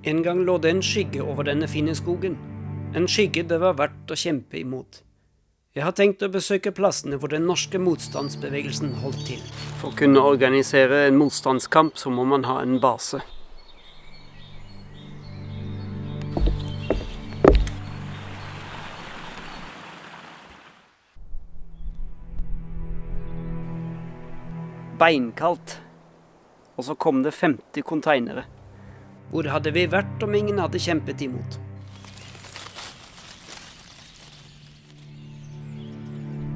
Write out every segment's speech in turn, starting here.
En gang lå det en skygge over denne fine skogen. En skygge det var verdt å kjempe imot. Jeg har tenkt å besøke plassene hvor den norske motstandsbevegelsen holdt til. For å kunne organisere en motstandskamp så må man ha en base. Beinkaldt. Og så kom det 50 konteinere. Hvor hadde vi vært om ingen hadde kjempet imot?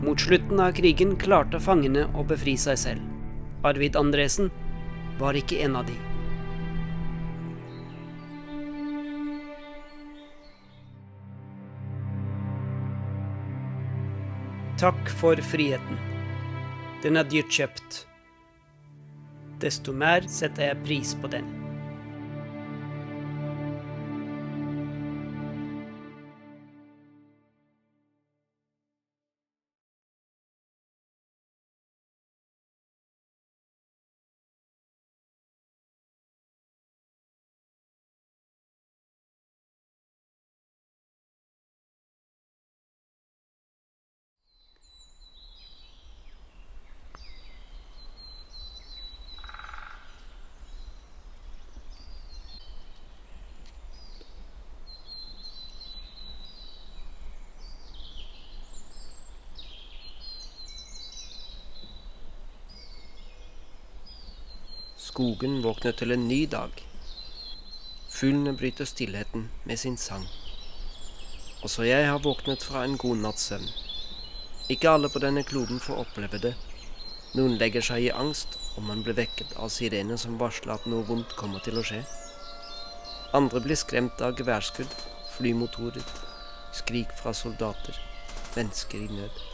Mot slutten av krigen klarte fangene å befri seg selv. Arvid Andresen var ikke en av de. Takk for friheten. Den er dyrt kjøpt. Desto mer setter jeg pris på den. Skogen våkner til en ny dag. Fuglene bryter stillheten med sin sang. Også jeg har våknet fra en god natts søvn. Ikke alle på denne kloden får oppleve det. Noen legger seg i angst, og man blir vekket av sirener som varsler at noe vondt kommer til å skje. Andre blir skremt av geværskudd, flymotorer, skrik fra soldater, mennesker i nød.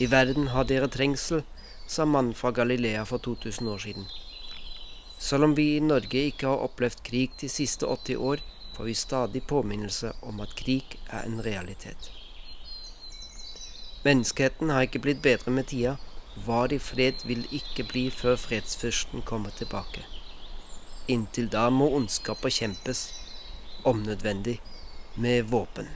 I verden har dere trengsel, sa mannen fra Galilea for 2000 år siden. Selv om vi i Norge ikke har opplevd krig de siste 80 år, får vi stadig påminnelse om at krig er en realitet. Menneskeheten har ikke blitt bedre med tida. Var i fred vil ikke bli før fredsfyrsten kommer tilbake. Inntil da må ondskap bekjempes, om nødvendig, med våpen.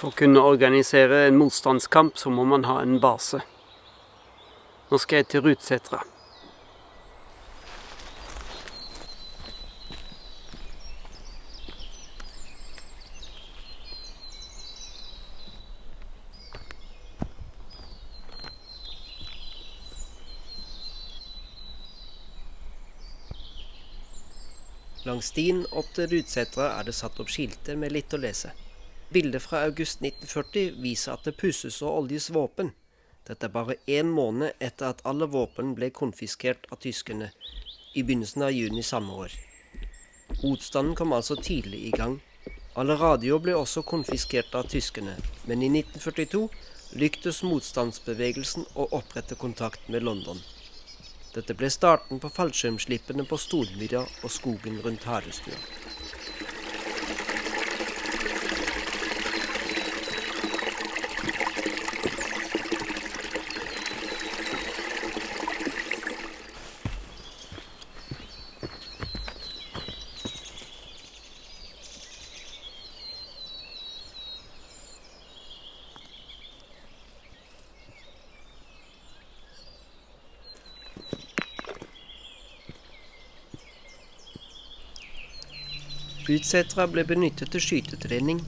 For å kunne organisere en motstandskamp så må man ha en base. Nå skal jeg til Rudsetra. Langs stien opp til Rudsetra er det satt opp skilter med litt å lese. Bildet fra august 1940 viser at det pusses og oljes våpen. Dette er bare 1 måned etter at alle våpen ble konfiskert av tyskerne i begynnelsen av juni samme år. Motstanden kom altså tidlig i gang. Alle radioer ble også konfiskert av tyskerne, men i 1942 lyktes motstandsbevegelsen å opprette kontakt med London. Dette ble starten på fallskjermslippene på Stormyra og skogen rundt Harestua. Rudsetra ble benyttet til skytetrening.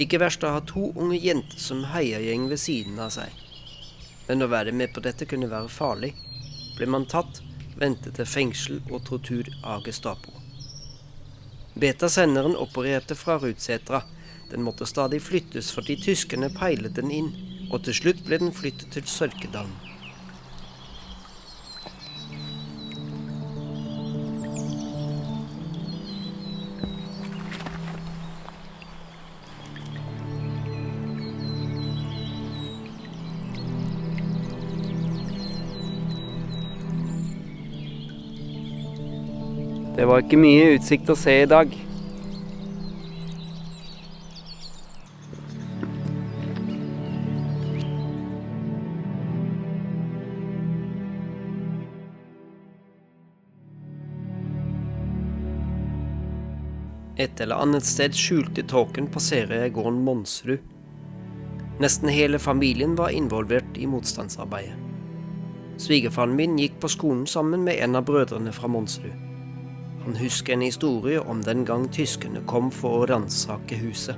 Ikke verst å ha 2 unge jenter som heiagjeng ved siden av seg. Men å være med på dette kunne være farlig. Ble man tatt, ventet til fengsel og tortur av Gestapo. Beta-senderen opererte fra Rudsetra. Den måtte stadig flyttes fordi tyskerne peilet den inn, og til slutt ble den flyttet til Sørkedalen. Det var ikke mye utsikt å se i dag. Et eller annet sted skjult i tåken passerer jeg gården Månsrud. Nesten hele familien var involvert i motstandsarbeidet. Svigerfaren min gikk på skolen sammen med en av brødrene fra Månsrud. Han husker en historie om den gang tyskerne kom for å ransake huset.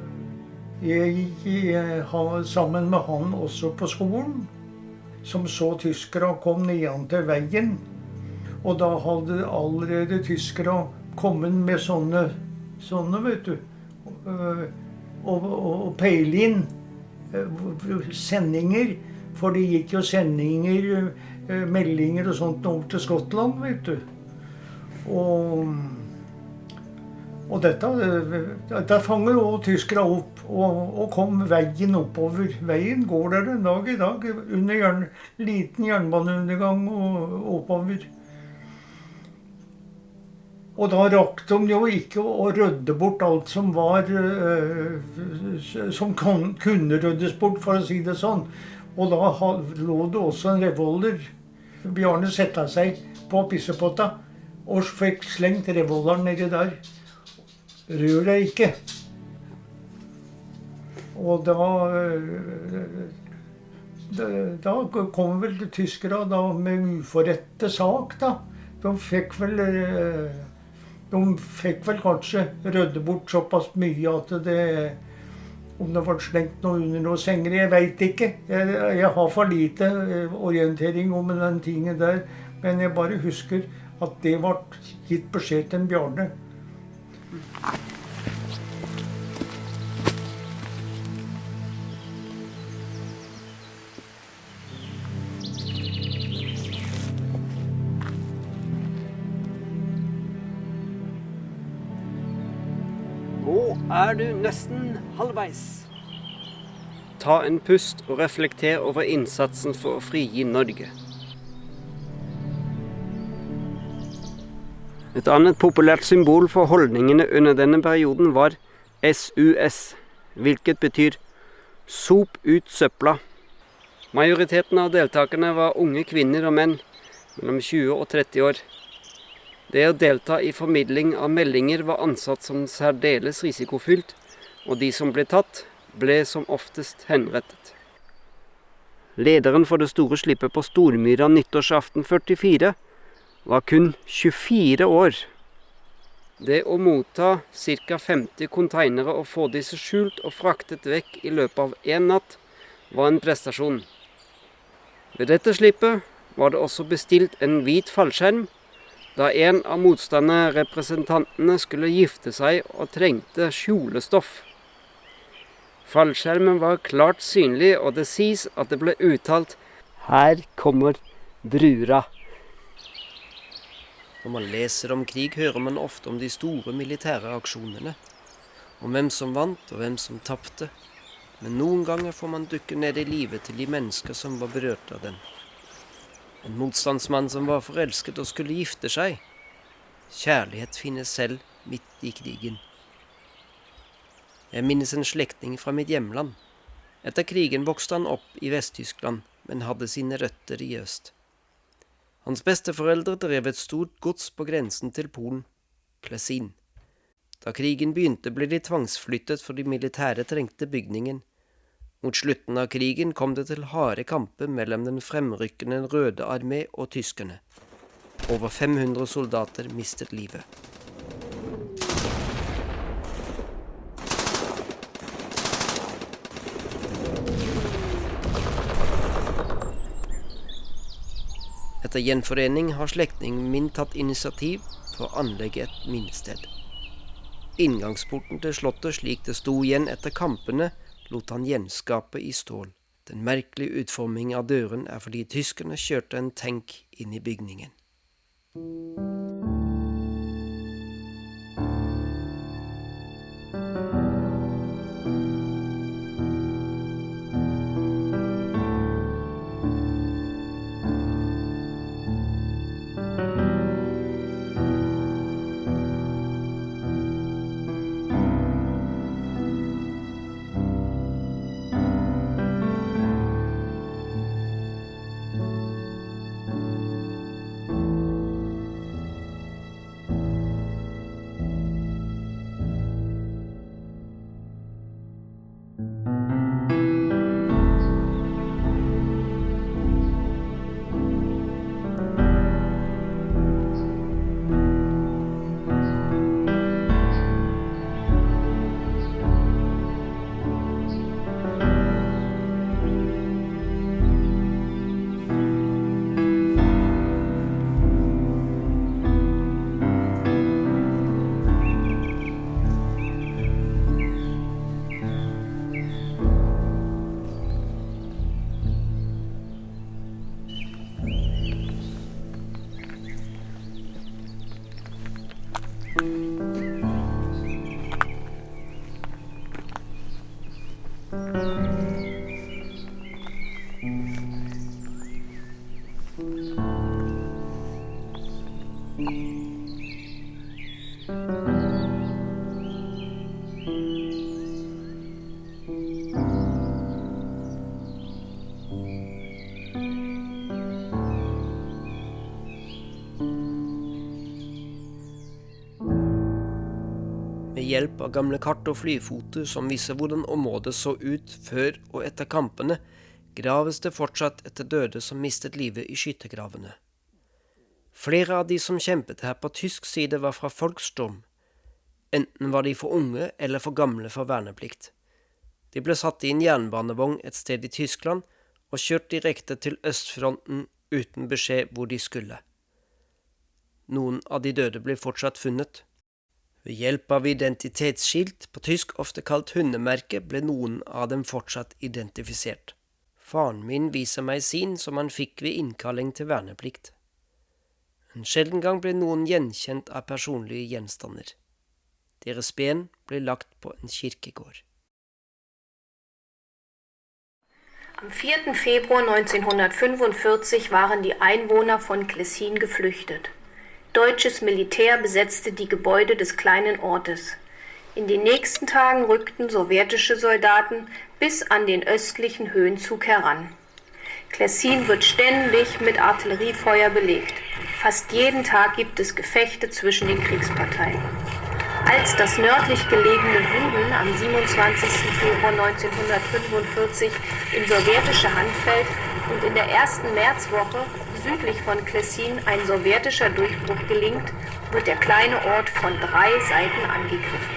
Jeg gikk sammen med han også på skolen, som så tyskere kom nedan til veien. Og da hadde allerede tyskere kommet med sånne vet du, og peile inn sendinger, for det gikk jo sendinger, meldinger og sånt over til Skottland, vet du. Og dette fanger også tyskere opp, og kom veien oppover. Veien går der en dag i dag, under liten jernbaneundergang og oppover. Og da rakk de jo ikke å rydde bort alt som var, som kunne ryddes bort, for å si det sånn. Og da lå det også en revolver. Bjarne sette seg på pissepotta og fikk slengt revolveren nedi der. Rør deg ikke. Og da kom vel tyskere da med uforrette sak da. De fikk vel kanskje rydde bort såpass mye at om det var slengt noe under noen senger, jeg vet ikke. Jeg har for lite orientering om den tingen der, men jeg bare husker at det var gitt beskjed til en Bjarne. Er du nesten halvveis? Ta en pust og reflekter over innsatsen for å frigi Norge. Et annet populært symbol for holdningene under denne perioden var SUS, hvilket betyr sop ut søpla. Majoriteten av deltakerne var unge kvinner og menn mellom 20 og 30 år. Det å delta i formidling av meldinger var ansett som særdeles risikofylt, og de som ble tatt, ble som oftest henrettet. Lederen for det store slippet på Stormyra nyttårsaften 44 var kun 24 år. Det å motta ca. 50 konteinere og få disse skjult og fraktet vekk i løpet av en natt, var en prestasjon. Ved dette slippet var det også bestilt en hvit fallskjerm, da en av motstanderrepresentantene skulle gifte seg og trengte skjolestoff. Fallskjermen var klart synlig, og det sies at det ble uttalt «Her kommer brura». Når man leser om krig, hører man ofte om de store militære aksjonene. Om hvem som vant og hvem som tapte. Men noen ganger får man dukke ned i livet til de mennesker som var berørt av den. En motstandsmann som var forelsket og skulle gifte seg. Kjærlighet finnes selv midt i krigen. Jeg minnes en slektning fra mitt hjemland. Etter krigen vokste han opp i Vest-Tyskland, men hadde sine røtter i øst. Hans besteforeldre drev et stort gods på grensen til Polen, Klesin. Da krigen begynte ble de tvangsflyttet fordi militæret trengte bygningen. Mot slutten av krigen kom det til harde kamper mellom den fremrykkende Røde armé og tyskerne. Over 500 soldater mistet livet. Etter gjenforening har slektningen min tatt initiativ for å anlegge et minnested. Inngangsporten til slottet slik det sto igjen etter kampene, lot han gjenskape i stål. Den merkelige utformingen av døren er fordi tyskerne kjørte en tank inn i bygningen. hjelp av gamle kart og flyfoter som viser hvordan området så ut før og etter kampene, graves det fortsatt etter døde som mistet livet i skyttergravene. Flere av de som kjempet her på tysk side var fra Volkssturm. Enten var de for unge eller for gamle for verneplikt. De ble satt i en jernbanevogn et sted i Tyskland og kjørt direkte til østfronten uten beskjed hvor de skulle. Noen av de døde ble fortsatt funnet. Ved hjelp av identitetsskilt, på tysk ofte kalt hundemerke, ble noen av dem fortsatt identifisert. Faren min viser meg sin som han fikk ved innkalling til verneplikt. En sjelden gang ble noen gjenkjent av personlige gjenstander. Deres ben ble lagt på en kirkegård. Am 4. Februar 1945 waren die Einwohner von Klessin geflüchtet. Deutsches Militär besetzte die Gebäude des kleinen Ortes. In den nächsten Tagen rückten sowjetische Soldaten bis an den östlichen Höhenzug heran. Klessin wird ständig mit Artilleriefeuer belegt. Fast jeden Tag gibt es Gefechte zwischen den Kriegsparteien. Als das nördlich gelegene Wuden am 27. Februar 1945 in sowjetische Hand fällt und in der ersten Märzwoche südlich von Klessin ein sowjetischer Durchbruch gelingt, wird der kleine Ort von 3 Seiten angegriffen.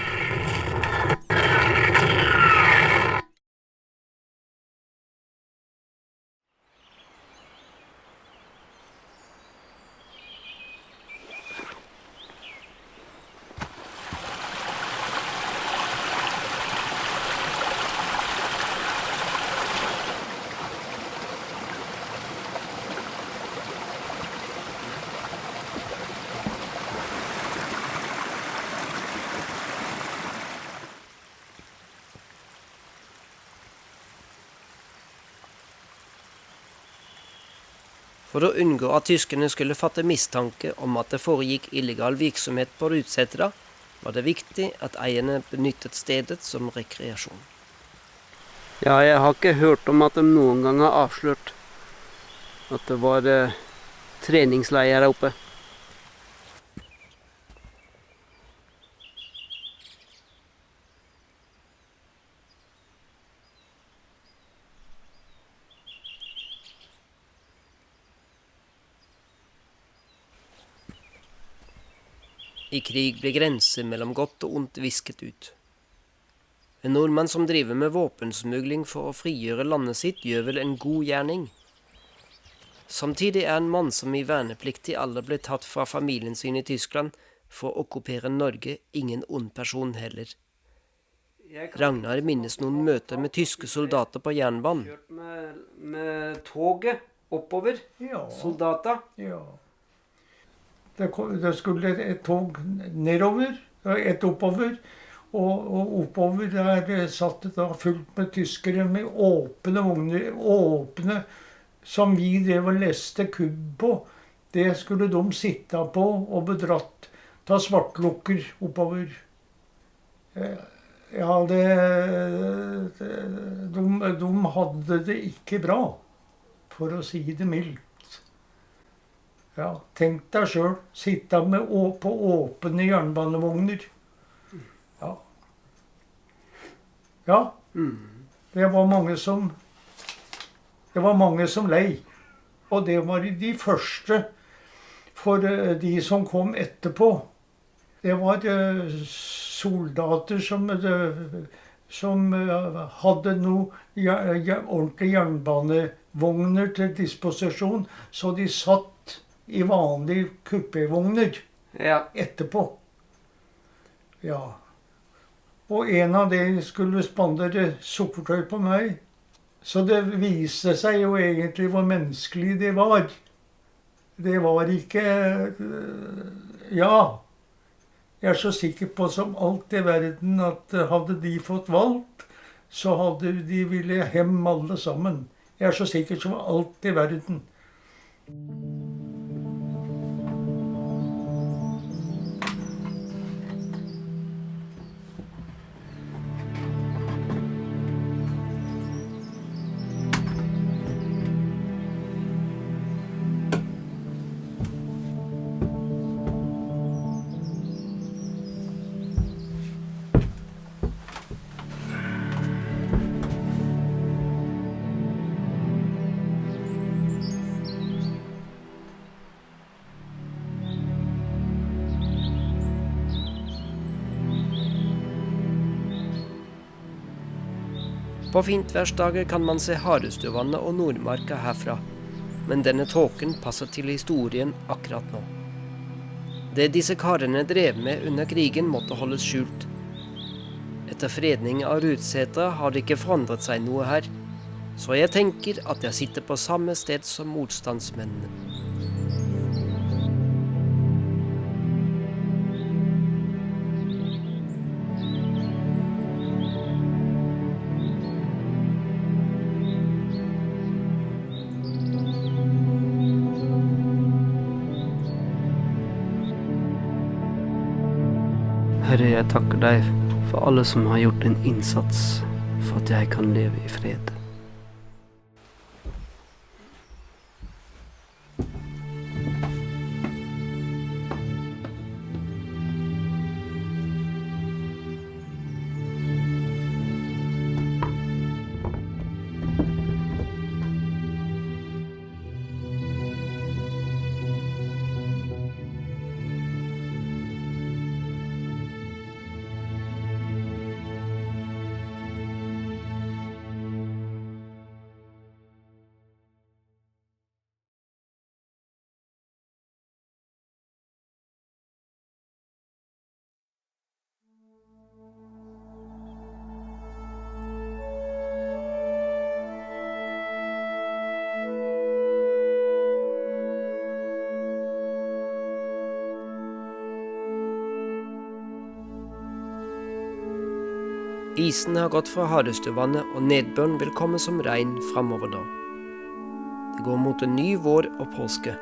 For å unngå at tyskerne skulle fatte mistanke om at det foregikk illegal virksomhet på Rudsetra, var det viktig at eierne benyttet stedet som rekreasjon. Ja, jeg har ikke hørt om at de noen gang har avslørt at det var treningsleir her oppe. I krig ble grenser mellom godt og ondt visket ut. En nordmann som driver med våpensmugling for å frigjøre landet sitt, gjør vel en god gjerning. Samtidig er en mann som i vernepliktig alder ble tatt fra familien sin i Tyskland for å okkupere Norge, ingen ond person heller. Ragnar minnes noen møter med tyske soldater på jernbanen. Kjørt med toget oppover, Ja. soldater. Ja. Det skulle et tog nedover, og et oppover, og oppover der satt det da fullt med tyskere med åpne vogner, åpne, som vi drev og leste kubb på. Det skulle de sitte på og bedratt ta svartlukker oppover. Ja, de hadde det ikke bra, for å si det mildt. Ja, tenk deg selv, sitte på åpne jernbanevogner. Ja. Ja, det var mange som lei. Og det var de første for de som kom etterpå. Det var soldater som hadde noe ordentlige jernbanevogner til disposisjon, så de satt i vanlige kupévogner etterpå. Ja. Og en av de skulle spandere sukkertøy på meg. Så det viste seg jo egentlig hvor menneskelig det var. Det var ikke Ja. Jeg er så sikker på som alt i verden at hadde de fått valgt, så hadde de ville hjem alle sammen. Jeg er så sikker som alt i verden. På fintværsdager kan man se Harestuvannet og Nordmarka herfra, men denne tåken passer til historien akkurat nå. Det disse karene drev med under krigen måtte holdes skjult. Etter fredning av Rudsetra har det ikke forandret seg noe her, så jeg tenker at jeg sitter på samme sted som motstandsmennene. Herre, jeg takker deg for alle som har gjort en innsats for at jeg kan leve i fred. Isen har gått fra Harestuvannet, og nedbøren vil komme som regn fremover da. Det går mot en ny vår og påske.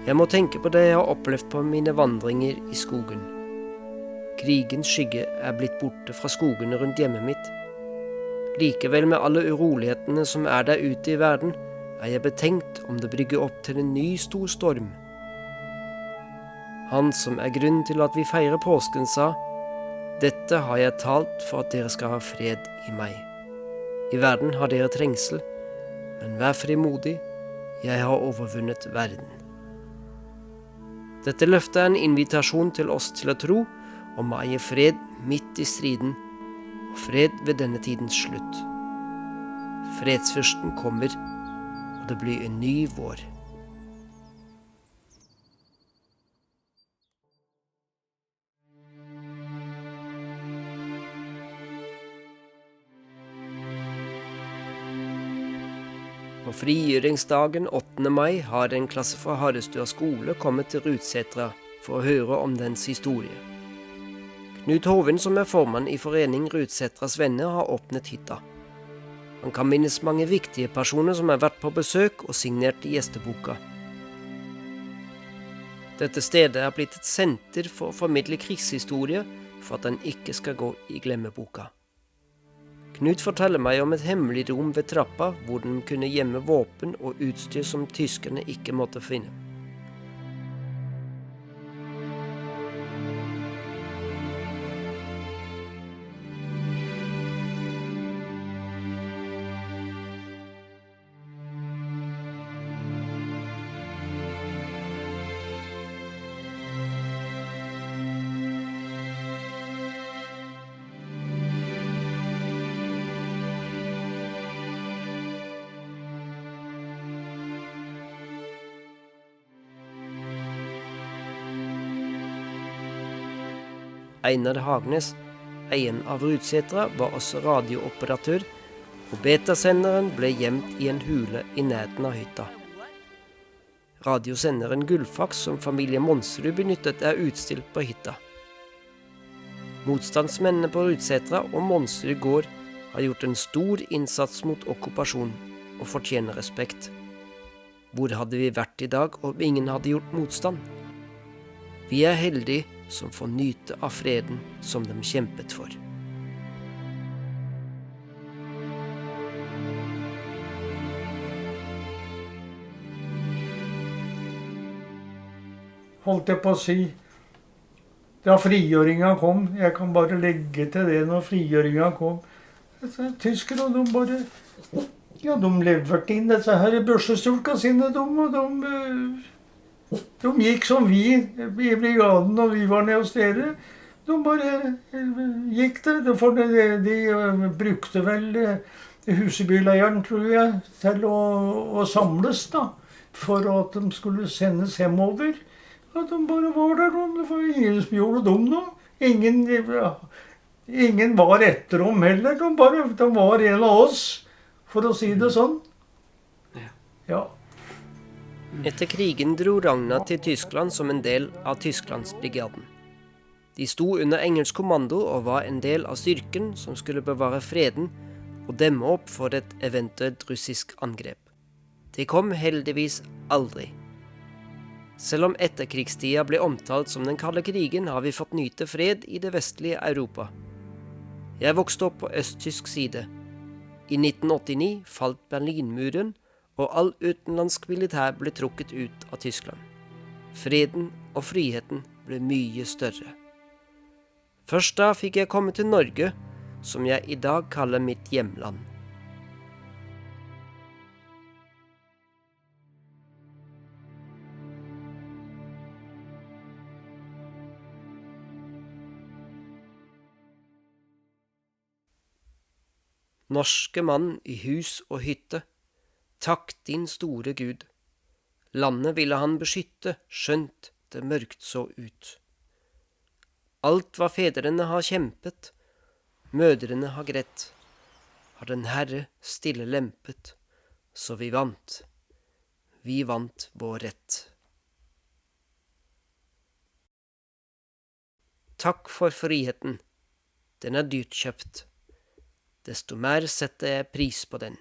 Jeg må tenke på det jeg har opplevd på mine vandringer i skogen. Krigens skygge er blitt borte fra skogene rundt hjemmet mitt. Likevel, med alle urolighetene som er der ute i verden, er jeg betenkt om det brygger opp til en ny stor storm. Han som er grunnen til at vi feirer påsken, sa: «Dette har jeg talt for at dere skal ha fred i meg. I verden har dere trengsel, men vær frimodig, jeg har overvunnet verden.» Dette løftet er en invitasjon til oss til å tro om å eie fred midt i striden, og fred ved denne tidens slutt. Fredsfyrsten kommer, og det blir en ny vår. På frigjøringsdagen 8. mai har en klasse fra Harestua skole kommet til Rudsetra for å høre om dens historie. Knut Hovin, som er formann i forening Rudsetras venner, har åpnet hytta. Han kan minnes mange viktige personer som har vært på besøk og signert i gjesteboka. Dette stedet er blitt et senter for å formidle krigshistorie for at den ikke skal gå i glemmeboka. Knut forteller meg om et hemmelig rom ved trappa hvor den kunne gjemme våpen og utstyr som tyskerne ikke måtte finne. Einar Hagnes, eieren av Rudsetra, var også radiooperatør, og betasenderen ble gjemt i en hule i nærheten av hytta. Radiosenderen Gullfaks, som familie Monsrud benyttet, er utstilt på hytta. Motstandsmennene på Rudsetra og Monsrud gård har gjort en stor innsats mot okkupasjon og fortjener respekt. Hvor hadde vi vært i dag om ingen hadde gjort motstand? Vi er heldige som får nyte av freden som de kjempet for. Holdt jeg på å si, da frigjøringen kom, jeg kan bare legge til det når frigjøringen kom, tyskere, de bare, ja, de leverte inn disse her børsestulka sine, de gikk som vi i brigaden når vi var nede hos dere. De bare gikk det. For de brukte vel Husebyleiren, tror jeg, til å samles, da. For at de skulle sendes hjemover. At de bare var der. Det var ingen som gjorde dem noe. Ingen var etter dem heller. De var en av oss, for å si det sånn. Ja. Etter krigen dro Ragna til Tyskland som en del av Tysklandsbrigaden. De sto under engelsk kommando og var en del av styrken som skulle bevare freden og demme opp for et eventuelt russisk angrep. Det kom heldigvis aldri. Selv om etterkrigstida ble omtalt som den kalde krigen, har vi fått nyte fred i det vestlige Europa. Jeg vokste opp på østtysk side. I 1989 falt Berlinmuren, og all utenlandsk militær ble trukket ut av Tyskland. Freden og friheten ble mye større. Først da fikk jeg komme til Norge, som jeg i dag kaller mitt hjemland. Norske mann i hus og hytte, takk din store Gud. Landet ville han beskytte, skjønt det mørkt så ut. Alt hva fedrene har kjempet, mødrene har grett, har den Herre stille lempet, så vi vant vår rett. Takk for friheten, den er dyrt kjøpt. Desto mer setter jeg pris på den.